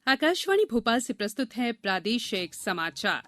आकाशवाणी भोपाल से प्रस्तुत है प्रादेशिक समाचार।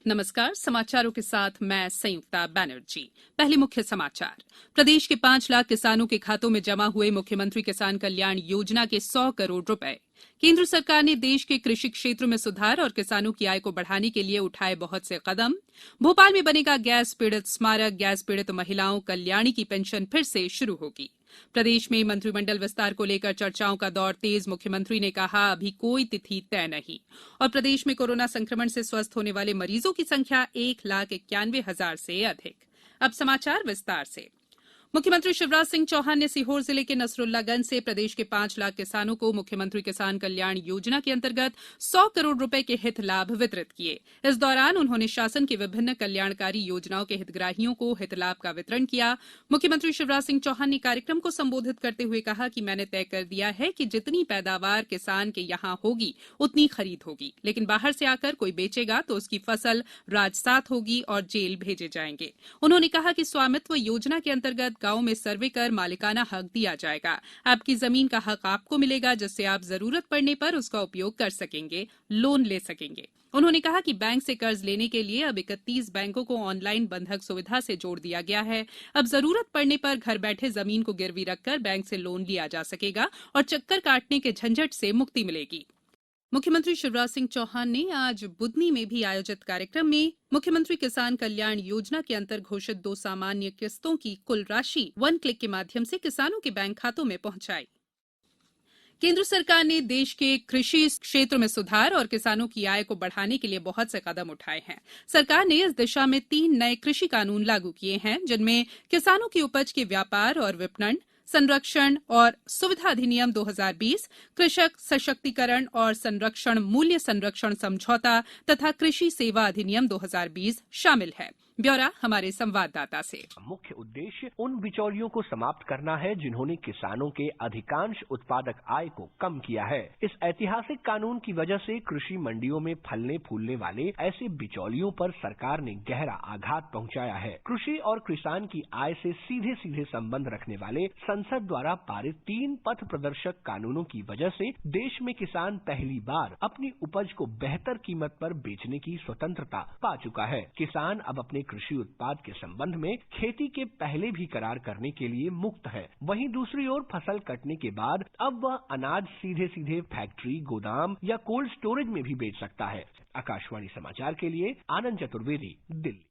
नमस्कार, समाचारों के साथ मैं संयुक्ता बनर्जी। पहले मुख्य समाचार। प्रदेश के 5 लाख किसानों के खातों में जमा हुए मुख्यमंत्री किसान कल्याण योजना के 100 करोड़ रुपए। केंद्र सरकार ने देश के कृषि क्षेत्र में सुधार और किसानों की आय को बढ़ाने के लिए उठाए बहुत से कदम। भोपाल में बनेगा गैस पीड़ित स्मारक, गैस पीड़ित महिलाओं कल्याणी की पेंशन फिर से शुरू होगी। प्रदेश में मंत्रिमंडल विस्तार को लेकर चर्चाओं का दौर तेज। मुख्यमंत्री ने कहा, अभी कोई तिथि तय नहीं। और प्रदेश में कोरोना संक्रमण से स्वस्थ होने वाले मरीजों की संख्या 1,91,000 से अधिक। अब समाचार विस्तार से। मुख्यमंत्री शिवराज सिंह चौहान ने सीहोर जिले के नसरुल्लागंज से प्रदेश के 5 लाख किसानों को मुख्यमंत्री किसान कल्याण योजना के अंतर्गत 100 करोड़ रुपए के हित लाभ वितरित किए। इस दौरान उन्होंने शासन की विभिन्न कल्याणकारी योजनाओं के हितग्राहियों को हित लाभ का वितरण किया। मुख्यमंत्री शिवराज सिंह चौहान ने कार्यक्रम को संबोधित करते हुए कहा कि मैंने तय कर दिया है कि जितनी पैदावार किसान के यहां होगी उतनी खरीद होगी, लेकिन बाहर से आकर कोई बेचेगा तो उसकी फसल राजसात होगी और जेल भेजे जाएंगे। उन्होंने कहा कि स्वामित्व योजना के अंतर्गत गांव में सर्वे कर मालिकाना हक दिया जाएगा। आपकी जमीन का हक आपको मिलेगा, जिससे आप जरूरत पड़ने पर उसका उपयोग कर सकेंगे, लोन ले सकेंगे। उन्होंने कहा कि बैंक से कर्ज लेने के लिए अब 31 बैंकों को ऑनलाइन बंधक सुविधा से जोड़ दिया गया है। अब जरूरत पड़ने पर घर बैठे जमीन को गिरवी रखकर बैंक से लोन लिया जा सकेगा और चक्कर काटने के झंझट से मुक्ति मिलेगी। मुख्यमंत्री शिवराज सिंह चौहान ने आज बुधनी में भी आयोजित कार्यक्रम में मुख्यमंत्री किसान कल्याण योजना के अंतर्गत घोषित 2 सामान्य किस्तों की कुल राशि 1 क्लिक के माध्यम से किसानों के बैंक खातों में पहुंचाई। केंद्र सरकार ने देश के कृषि क्षेत्र में सुधार और किसानों की आय को बढ़ाने के लिए बहुत से कदम उठाए हैं। सरकार ने इस दिशा में 3 नए कृषि कानून लागू किए हैं, जिनमें किसानों की उपज के व्यापार और विपणन, संरक्षण और सुविधा अधिनियम 2020, कृषक सशक्तिकरण और संरक्षण मूल्य संरक्षण समझौता तथा कृषि सेवा अधिनियम 2020 शामिल है। ब्यौरा हमारे संवाददाता से। मुख्य उद्देश्य उन बिचौलियों को समाप्त करना है जिन्होंने किसानों के अधिकांश उत्पादक आय को कम किया है। इस ऐतिहासिक कानून की वजह से कृषि मंडियों में फलने फूलने वाले ऐसे बिचौलियों पर सरकार ने गहरा आघात पहुंचाया है। कृषि और किसान की आय से सीधे सीधे संबंध रखने वाले संसद द्वारा पारित 3 पथ प्रदर्शक कानूनों की वजह से देश में किसान पहली बार अपनी उपज को बेहतर कीमत पर बेचने की स्वतंत्रता पा चुका है। किसान अब अपने कृषि उत्पाद के संबंध में खेती के पहले भी करार करने के लिए मुक्त है। वहीं दूसरी ओर फसल कटने के बाद अब वह अनाज सीधे सीधे फैक्ट्री, गोदाम या कोल्ड स्टोरेज में भी बेच सकता है। आकाशवाणी समाचार के लिए आनंद चतुर्वेदी, दिल्ली।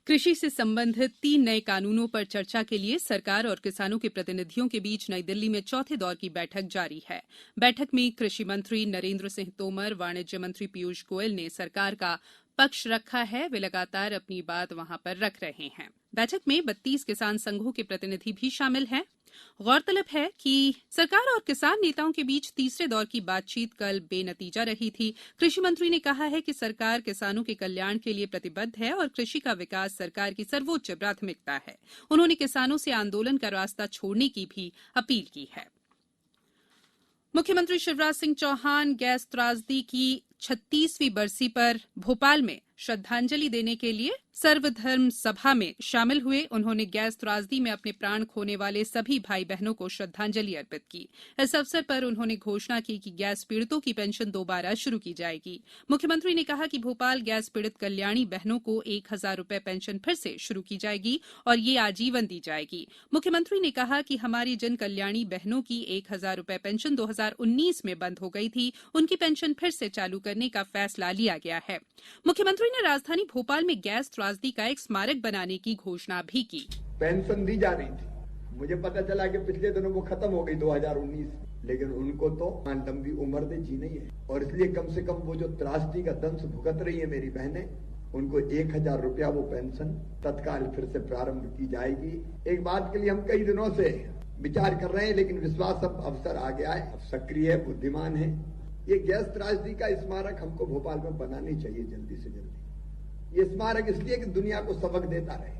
कृषि से संबंधित 3 नए कानूनों पर चर्चा के लिए सरकार और किसानों के प्रतिनिधियों के बीच नई दिल्ली में चौथे दौर की बैठक जारी है। बैठक में कृषि मंत्री नरेंद्र सिंह तोमर, वाणिज्य मंत्री पीयूष गोयल ने सरकार का पक्ष रखा है। वे लगातार अपनी बात वहां पर रख रहे हैं। बैठक में 32 किसान संघों के प्रतिनिधि भी शामिल हैं। गौरतलब है कि सरकार और किसान नेताओं के बीच तीसरे दौर की बातचीत कल बेनतीजा रही थी। कृषि मंत्री ने कहा है कि सरकार किसानों के कल्याण के लिए प्रतिबद्ध है और कृषि का विकास सरकार की सर्वोच्च प्राथमिकता है। उन्होंने किसानों से आंदोलन का रास्ता छोड़ने की भी अपील की है। मुख्यमंत्री शिवराज सिंह चौहान गैस त्रासदी की 36वीं बरसी पर भोपाल में श्रद्धांजलि देने के लिए सर्वधर्म सभा में शामिल हुए। उन्होंने गैस त्रासदी में अपने प्राण खोने वाले सभी भाई बहनों को श्रद्धांजलि अर्पित की। इस अवसर पर उन्होंने घोषणा की कि गैस पीड़ितों की पेंशन दोबारा शुरू की जाएगी। मुख्यमंत्री ने कहा कि भोपाल गैस पीड़ित कल्याणी बहनों को 1,000 रुपए पेंशन फिर से शुरू की जाएगी और ये आजीवन दी जाएगी। मुख्यमंत्री ने कहा कि हमारी जिन कल्याणी बहनों की 1,000 रुपए पेंशन 2019 में बंद हो गई थी, उनकी पेंशन फिर से चालू करने का फैसला लिया गया है। मुख्यमंत्री ने राजधानी भोपाल में गैस त्रासदी का एक स्मारक बनाने की घोषणा भी की। पेंशन दी जा रही थी, मुझे पता चला कि पिछले दिनों वो खत्म हो गई 2019, लेकिन उनको तो लंबी उम्र से जीनी है और इसलिए कम से कम वो जो त्रासदी का दंश भुगत रही है मेरी बहनें, उनको 1,000 रुपया वो पेंशन तत्काल फिर से प्रारंभ की जाएगी। एक बात के लिए हम कई दिनों से विचार कर रहे हैं, लेकिन विश्वास अब अवसर आ गया है। सक्रिय बुद्धिमान है। ये गैस त्रासदी का स्मारक हमको भोपाल में बनानी चाहिए जल्दी से जल्दी। ये स्मारक इसलिए कि दुनिया को सबक देता रहे।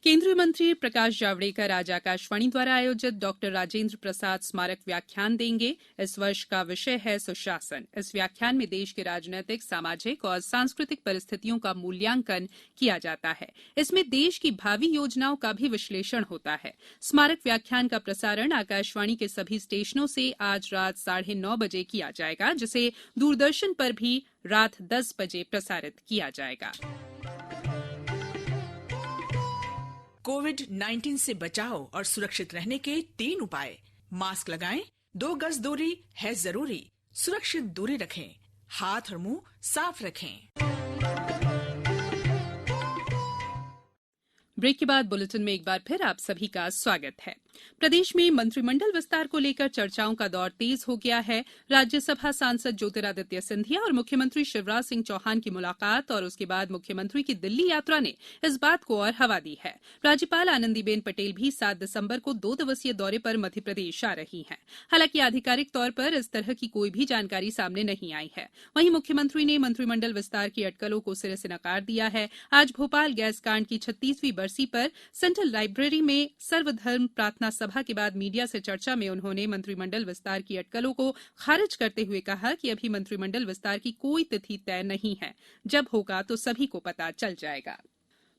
केंद्रीय मंत्री प्रकाश जावड़ेकर आज आकाशवाणी द्वारा आयोजित डॉक्टर राजेंद्र प्रसाद स्मारक व्याख्यान देंगे। इस वर्ष का विषय है सुशासन। इस व्याख्यान में देश के राजनीतिक, सामाजिक और सांस्कृतिक परिस्थितियों का मूल्यांकन किया जाता है। इसमें देश की भावी योजनाओं का भी विश्लेषण होता है। स्मारक व्याख्यान का प्रसारण आकाशवाणी के सभी स्टेशनों से आज रात 9:30 बजे किया जाएगा, जिसे दूरदर्शन पर भी रात 10 बजे प्रसारित किया जाएगा। कोविड-19 से बचाव और सुरक्षित रहने के 3 उपाय। मास्क लगाएं, 2 गज दूरी है जरूरी, सुरक्षित दूरी रखें, हाथ और मुंह साफ रखें। ब्रेक के बाद बुलेटिन में एक बार फिर आप सभी का स्वागत है। प्रदेश में मंत्रिमंडल विस्तार को लेकर चर्चाओं का दौर तेज हो गया है। राज्यसभा सांसद ज्योतिरादित्य सिंधिया और मुख्यमंत्री शिवराज सिंह चौहान की मुलाकात और उसके बाद मुख्यमंत्री की दिल्ली यात्रा ने इस बात को और हवा दी है। राज्यपाल आनंदीबेन पटेल भी 7 दिसंबर को 2 दिवसीय दौरे पर मध्यप्रदेश आ रही हैं। हालांकि आधिकारिक तौर पर इस तरह की कोई भी जानकारी सामने नहीं आई है। वहीं मुख्यमंत्री ने मंत्रिमंडल विस्तार की अटकलों को सिरे से नकार दिया है। आज भोपाल गैस कांड की 36वीं बरसी पर सेंट्रल लाइब्रेरी में सर्वधर्म प्रार्थना सभा के बाद मीडिया से चर्चा में उन्होंने मंत्रिमंडल विस्तार की अटकलों को खारिज करते हुए कहा कि अभी मंत्रिमंडल विस्तार की कोई तिथि तय नहीं है। जब होगा तो सभी को पता चल जाएगा।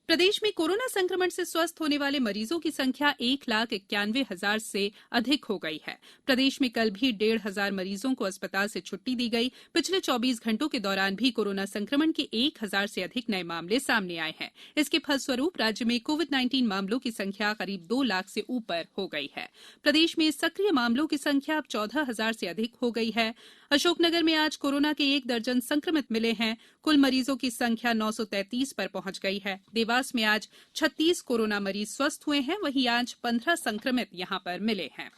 प्रदेश में कोरोना संक्रमण से स्वस्थ होने वाले मरीजों की संख्या 1,91,000 से अधिक हो गई है। प्रदेश में कल भी 1,500 मरीजों को अस्पताल से छुट्टी दी गई। पिछले 24 घंटों के दौरान भी कोरोना संक्रमण के 1,000 से अधिक नए मामले सामने आए हैं। इसके फलस्वरूप राज्य में कोविड-19 मामलों की संख्या करीब 2 लाख से ऊपर हो गई है। प्रदेश में सक्रिय मामलों की संख्या अब 14,000 से अधिक हो गई है। अशोकनगर में आज कोरोना के 1 दर्जन संक्रमित मिले हैं। कुल मरीजों की संख्या 933 पर पहुंच गई है। देवास में आज 36 कोरोना मरीज स्वस्थ हुए हैं। वहीं आज 15 संक्रमित यहां पर मिले हैं।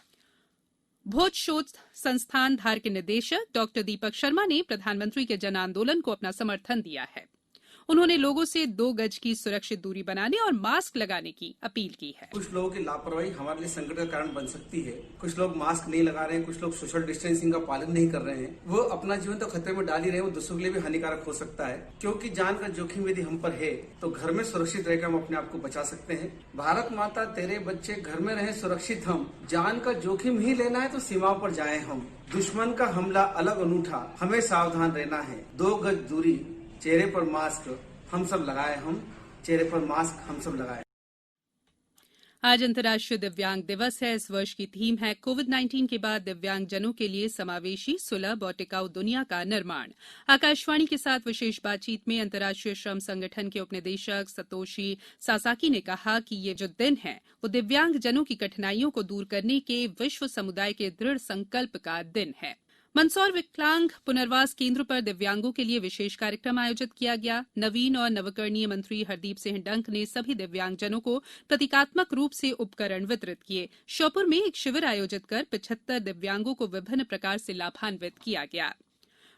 भोज शोध संस्थान धार के निदेशक डॉक्टर दीपक शर्मा ने प्रधानमंत्री के जन आंदोलन को अपना समर्थन दिया है। उन्होंने लोगों से 2 गज की सुरक्षित दूरी बनाने और मास्क लगाने की अपील की है। कुछ लोगों की लापरवाही हमारे लिए संकट का कारण बन सकती है। कुछ लोग मास्क नहीं लगा रहे हैं, कुछ लोग सोशल डिस्टेंसिंग का पालन नहीं कर रहे हैं। वो अपना जीवन तो खतरे में डाल ही रहे हैं, वो दूसरों के लिए भी हानिकारक हो सकता है। क्योंकि जान का जोखिम यदि हम पर है तो घर में सुरक्षित रहकर हम अपने आप को बचा सकते हैं। भारत माता तेरे बच्चे घर में रहे सुरक्षित हम, जान का जोखिम ही लेना है तो सीमाओं पर जाए हम। दुश्मन का हमला अलग अनूठा, हमें सावधान रहना है। 2 गज दूरी, चेहरे पर मास्क हम सब लगाए, हम चेहरे पर मास्क हम सब लगाए। आज अंतर्राष्ट्रीय दिव्यांग दिवस है। इस वर्ष की थीम है कोविड-19 के बाद दिव्यांगजनों के लिए समावेशी, सुलभ और टिकाऊ दुनिया का निर्माण। आकाशवाणी के साथ विशेष बातचीत में अंतर्राष्ट्रीय श्रम संगठन के उपनिदेशक सतोशी सासाकी ने कहा कि ये जो दिन है वो दिव्यांगजनों की कठिनाइयों को दूर करने के विश्व समुदाय के दृढ़ संकल्प का दिन है। मंदसौर विकलांग पुनर्वास केंद्र पर दिव्यांगों के लिए विशेष कार्यक्रम आयोजित किया गया। नवीन और नवकरणीय मंत्री हरदीप सिंह डंक ने सभी दिव्यांगजनों को प्रतीकात्मक रूप से उपकरण वितरित किए। श्योपुर में एक शिविर आयोजित कर 75 दिव्यांगों को विभिन्न प्रकार से लाभान्वित किया गया।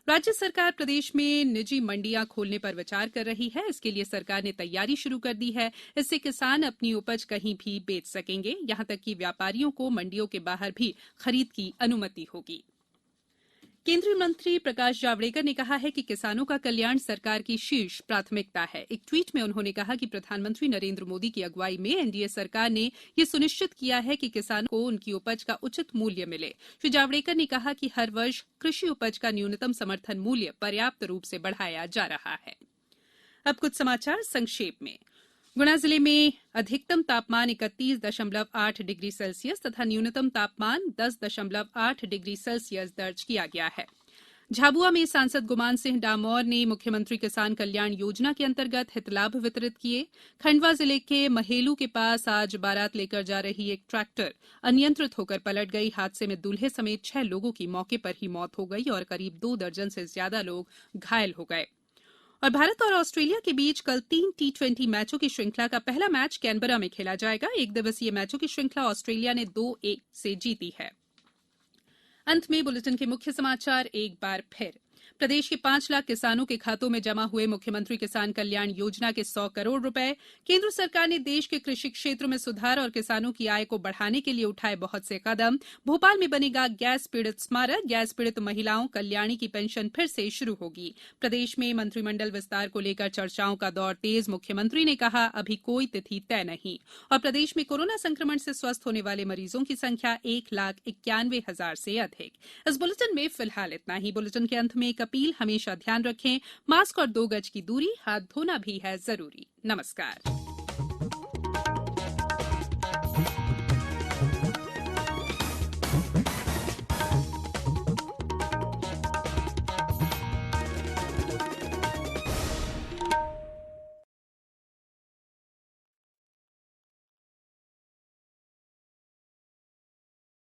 राज्य सरकार प्रदेश में निजी मंडियां खोलने पर विचार कर रही है। इसके लिए सरकार ने तैयारी शुरू कर दी है। इससे किसान अपनी उपज कहीं भी बेच सकेंगे। यहां तक कि व्यापारियों को मंडियों के बाहर भी खरीद की अनुमति होगी। केंद्रीय मंत्री प्रकाश जावड़ेकर ने कहा है कि किसानों का कल्याण सरकार की शीर्ष प्राथमिकता है। एक ट्वीट में उन्होंने कहा कि प्रधानमंत्री नरेंद्र मोदी की अगुवाई में एनडीए सरकार ने ये सुनिश्चित किया है कि किसानों को उनकी उपज का उचित मूल्य मिले। श्री जावड़ेकर ने कहा कि हर वर्ष कृषि उपज का न्यूनतम समर्थन मूल्य पर्याप्त रूप से बढ़ाया जा रहा है। अब कुछ समाचार संक्षेप में। गुना जिले में अधिकतम तापमान 31.8 डिग्री सेल्सियस तथा न्यूनतम तापमान 10.8 डिग्री सेल्सियस दर्ज किया गया है। झाबुआ में सांसद गुमान सिंह डामोर ने मुख्यमंत्री किसान कल्याण योजना के अंतर्गत हितलाभ वितरित किए। खंडवा जिले के महेलू के पास आज बारात लेकर जा रही एक ट्रैक्टर अनियंत्रित होकर पलट गई। हादसे में दूल्हे समेत 6 लोगों की मौके पर ही मौत हो गई और करीब 2 दर्जन से ज्यादा लोग घायल हो गए। और भारत और ऑस्ट्रेलिया के बीच कल 3 टी20 मैचों की श्रृंखला का पहला मैच कैनबरा में खेला जाएगा। 1 दिवसीय मैचों की श्रृंखला ऑस्ट्रेलिया ने 2-1 से जीती है। अंत में बुलेटिन के मुख्य समाचार एक बार फिर। प्रदेश के 5 लाख किसानों के खातों में जमा हुए मुख्यमंत्री किसान कल्याण योजना के 100 करोड़ रुपए। केंद्र सरकार ने देश के कृषि क्षेत्र में सुधार और किसानों की आय को बढ़ाने के लिए उठाए बहुत से कदम। भोपाल में बनेगा गैस पीड़ित स्मारक। गैस पीड़ित महिलाओं कल्याणी की पेंशन फिर से शुरू होगी। प्रदेश में मंत्रिमंडल विस्तार को लेकर चर्चाओं का दौर तेज। मुख्यमंत्री ने कहा अभी कोई तिथि तय नहीं। और प्रदेश में कोरोना संक्रमण से स्वस्थ होने वाले मरीजों की संख्या 1,91,000 से अधिक। इस बुलेटिन में फिलहाल इतना ही। बुलेटिन के अंत में एक अपील, हमेशा ध्यान रखें, मास्क और 2 गज की दूरी, हाथ धोना भी है जरूरी। नमस्कार।